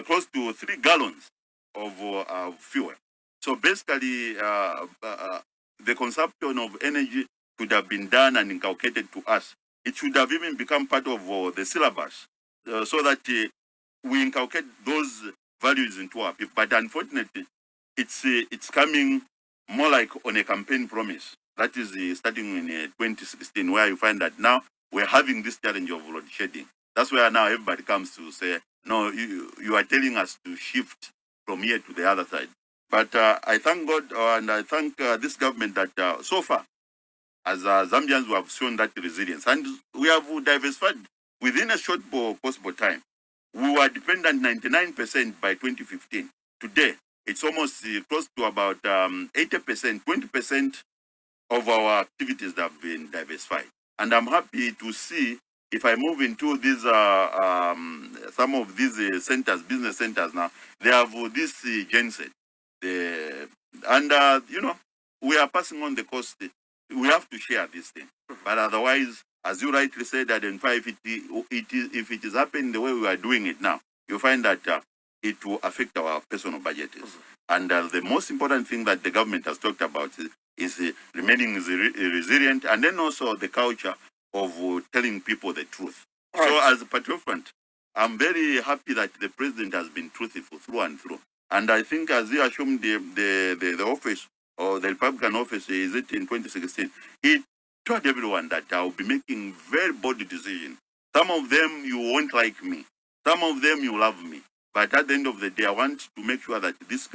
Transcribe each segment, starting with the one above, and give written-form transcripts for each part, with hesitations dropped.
close to 3 gallons of fuel. So basically, the consumption of energy could have been done and inculcated to us. It should have even become part of the syllabus so that we inculcate those values into our people. But unfortunately, it's coming more like on a campaign promise. That is starting in 2016, where you find that now we're having this challenge of load shedding. That's where now everybody comes to say, no, you are telling us to shift from here to the other side. But I thank God and I thank this government that so far, as Zambians, we have shown that resilience. And we have diversified within a short possible time. We were dependent 99% by 2015. Today, it's almost close to about 80%, 20% of our activities that have been diversified. And I'm happy to see if I move into these some of these centers, business centers now, they have this genset. And you know, we are passing on the cost. We have to share this thing. But otherwise, as you rightly said, identify if it is happening the way we are doing it now, you find that it will affect our personal budgets. And the most important thing that the government has talked about is remaining resilient, and then also the culture of telling people the truth. Right. So as a Patriot Front, I'm very happy that the president has been truthful through and through. And I think as he assumed the office, or the Republican office, is it in 2016, he told everyone that I will be making very bold decisions. Some of them you won't like me. Some of them you love me. But at the end of the day, I want to make sure that this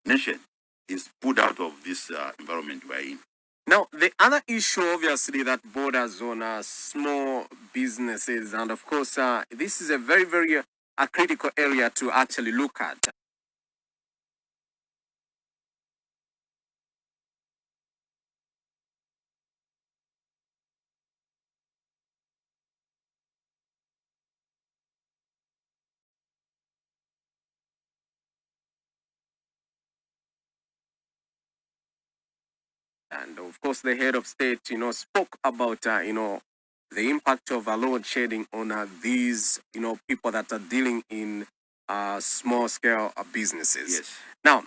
nation is put out of this environment we're in. Now, the other issue, obviously, that borders on small businesses, and of course, this is a very, very critical area to actually look at. And of course, the head of state, spoke about, the impact of load shedding on these, people that are dealing in small scale businesses. Yes. Now,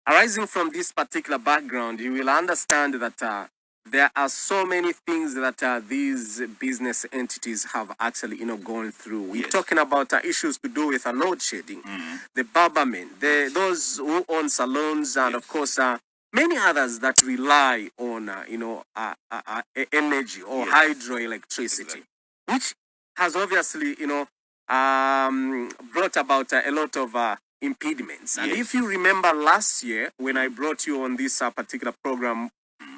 arising from this particular background, you will understand that there are so many things that these business entities have actually, gone through. We're Yes. talking about issues to do with load shedding, the barbermen, those who own salons, and Yes. of course, many others that rely on, energy or Yes. hydroelectricity, Exactly. which has obviously, brought about a lot of impediments. And Yes. if you remember last year, when I brought you on this particular program,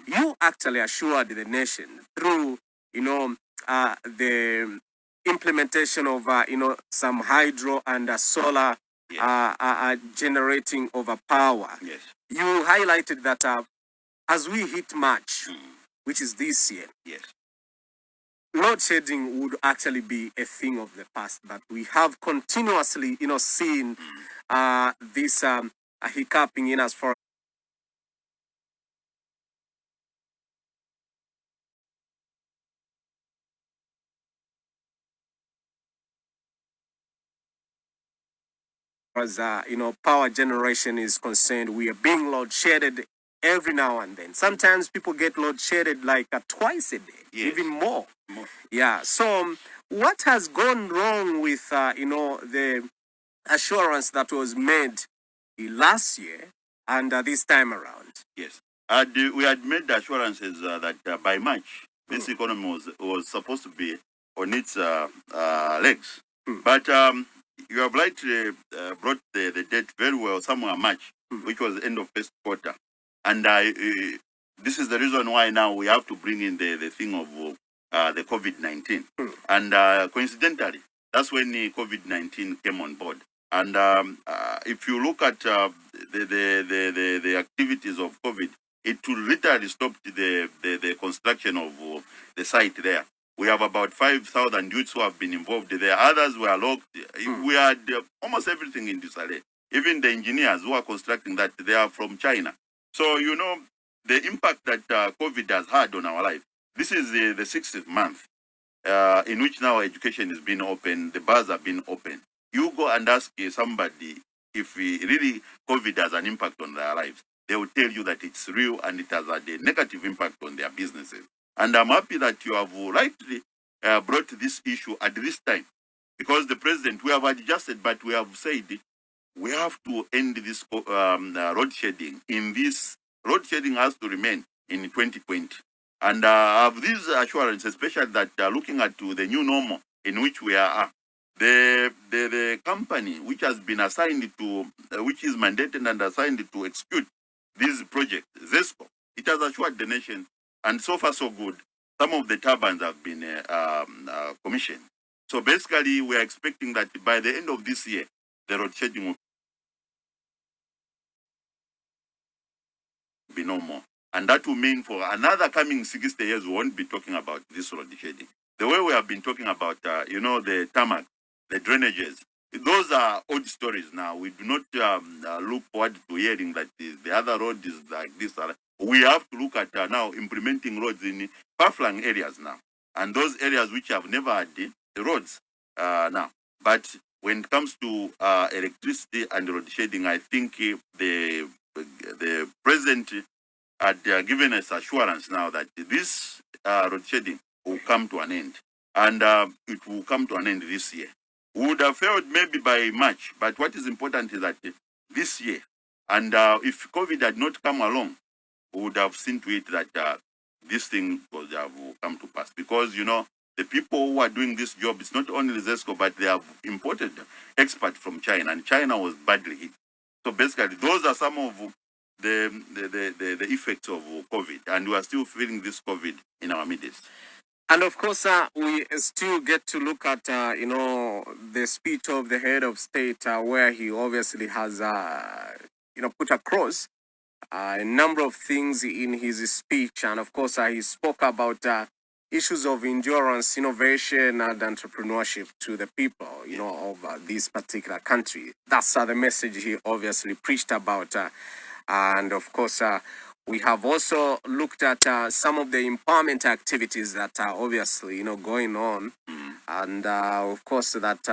you actually assured the nation through, the implementation of, some hydro and solar Yes. generating of power. Yes. You highlighted that as we hit March, which is this year, Yes. load shedding would actually be a thing of the past. But we have continuously, seen this hiccuping in as far as power generation is concerned. We are being load shedded every now and then. Sometimes people get load shedded like twice a day, Yes. even more. More. Yeah. So what has gone wrong with the assurance that was made last year and this time around? Yes. We had made the assurances that by March, this economy was supposed to be on its legs. But you have rightly brought the date very well, somewhere March, which was the end of first quarter. And this is the reason why now we have to bring in the thing of the COVID-19. And coincidentally, that's when the COVID-19 came on board. And if you look at the activities of COVID, it will literally stop the construction of the site there. We have about 5,000 youths who have been involved there. Others were locked. We had almost everything in disarray. Even the engineers who are constructing that, they are from China. So, the impact that COVID has had on our life. This is the 60th month. in which now education is being open, the bars are being open. You go and ask somebody if really COVID has an impact on their lives. They will tell you that it's real and it has had a negative impact on their businesses. And I'm happy that you have rightly brought this issue at this time, because the president, we have adjusted, but we have said we have to end this road shedding. Road shedding has to remain in 2020. And have this assurance, especially that looking at the new normal in which we are, the company which has been assigned to, which is mandated and assigned to execute this project, ZESCO, it has assured the nation, and so far so good. Some of the turbines have been commissioned. So basically, we are expecting that by the end of this year, the road shedding will be no more. And that will mean for another coming 60 years, we won't be talking about this road shedding. The way we have been talking about, the tarmac, the drainages, those are old stories now. We do not look forward to hearing that the other road is like this. We have to look at now implementing roads in far-flung areas now. And those areas which have never had the roads now. But when it comes to electricity and road shading, I think the president had given us assurance now that this road shedding will come to an end, and it will come to an end this year. We would have failed maybe by March, but what is important is that this year, and if COVID had not come along, we would have seen to it that this thing would have come to pass. Because, the people who are doing this job, it's not only ZESCO, but they have imported experts from China, and China was badly hit. So basically, those are some of the effects of COVID, and we are still feeling this COVID in our midst. And of course, we still get to look at, the speech of the head of state, where he obviously has, put across a number of things in his speech. And of course, he spoke about issues of endurance, innovation, and entrepreneurship to the people, of this particular country. That's the message he obviously preached about. And of course, we have also looked at some of the empowerment activities that are obviously, going on. And of course, that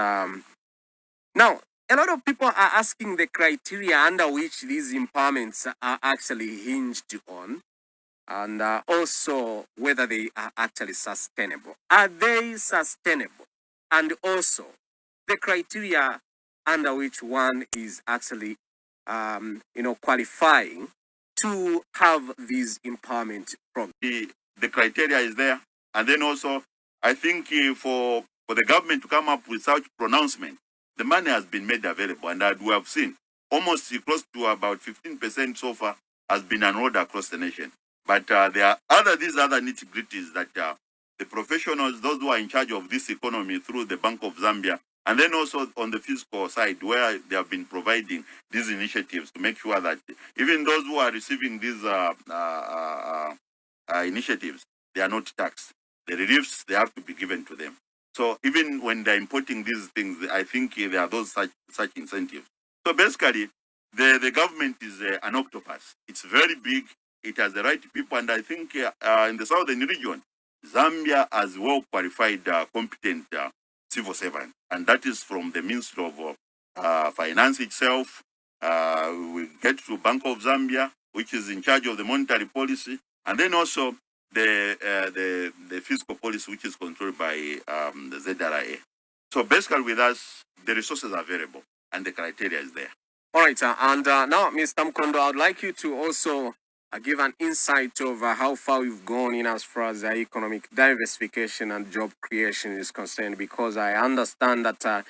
now a lot of people are asking the criteria under which these empowerments are actually hinged on, and also whether they are actually sustainable. Are they sustainable? And also the criteria under which one is actually, qualifying to have these empowerment programs. The criteria is there, and then also I think for the government to come up with such pronouncement, the money has been made available, and we have seen almost close to about 15% so far has been enrolled across the nation. But there are these other nitty-gritties that the professionals, those who are in charge of this economy through the Bank of Zambia, and then also on the fiscal side, where they have been providing these initiatives to make sure that even those who are receiving these initiatives, they are not taxed. The reliefs, they have to be given to them. So even when they're importing these things, I think there are those such incentives. So basically, the government is an octopus. It's very big. It has the right people. And I think in the southern region, Zambia has well qualified, competent civil servant. And that is from the Ministry of Finance itself. We get to Bank of Zambia, which is in charge of the monetary policy. And then also the fiscal policy, which is controlled by the ZRA. So basically with us, the resources are available and the criteria is there. All right, and now, Mr. Mkondo, I'd like you to also give an insight of how far we've gone in as far as economic diversification and job creation is concerned, because I understand that,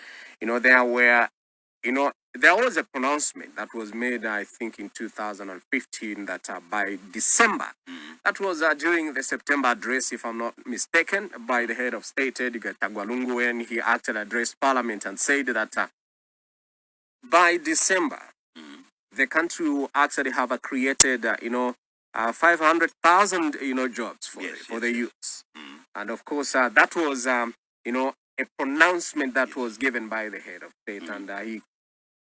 there was a pronouncement that was made, I think, in 2015 that by December, that was during the September address, if I'm not mistaken, by the head of state, Edgar Tagwalungu, when he actually addressed Parliament and said that by December, the country will actually have created, 500,000, jobs for the youths. And of course, that was, a pronouncement that was given by the head of state. And he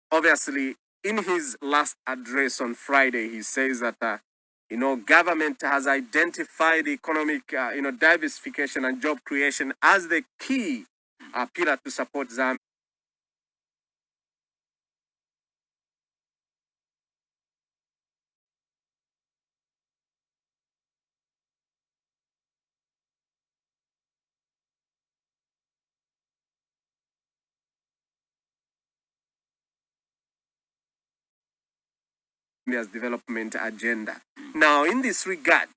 obviously, in his last address on Friday, he says that government has identified economic, diversification and job creation as the key pillar to support Zambia. Zambia's development agenda. Now, in this regard,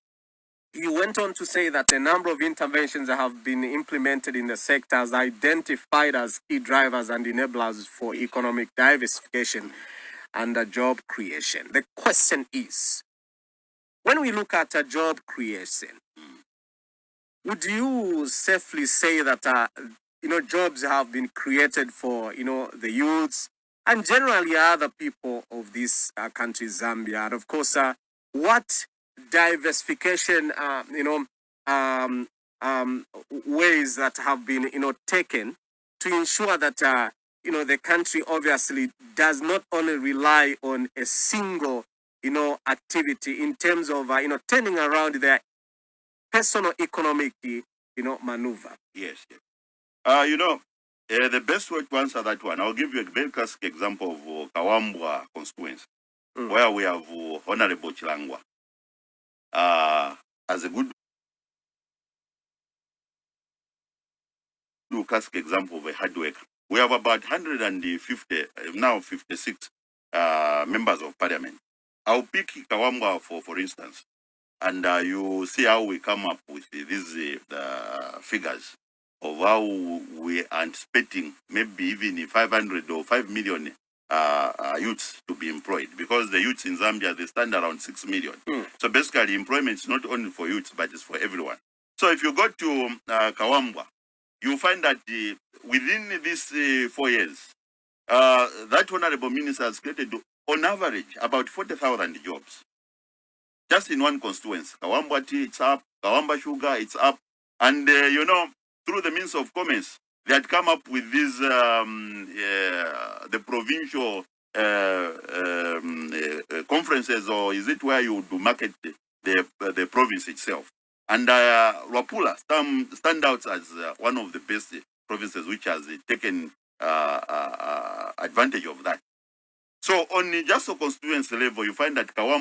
he went on to say that a number of interventions that have been implemented in the sectors identified as key drivers and enablers for economic diversification and job creation. The question is, when we look at job creation, would you safely say that jobs have been created for the youths and generally other people of this country, Zambia? And of course, what diversification, ways that have been taken to ensure that the country obviously does not only rely on a single activity in terms of turning around their personal economic maneuver. Yes. The best way to answer that one, I'll give you a very classic example of Kawambwa constituency, where we have Honorable Chilangwa as a good classic example of a hard worker. We have about 150, now 56 members of parliament. I'll pick Kawambwa for instance, and you see how we come up with these figures of how we are anticipating maybe even 500 or 5 million youths to be employed, because the youths in Zambia, they stand around 6 million. So basically employment is not only for youths, but it's for everyone. So if you go to Kawambwa, you find that within these 4 years, that honorable minister has created on average about 40,000 jobs. Just in one constituency. Kawambwa tea, it's up. Kawamba sugar, it's up. And through the means of commerce, they had come up with this, the provincial conferences, or is it where you do market the province itself? And Wapula stand out as one of the best provinces which has taken advantage of that. So on just a constituency level, you find that Kawambwa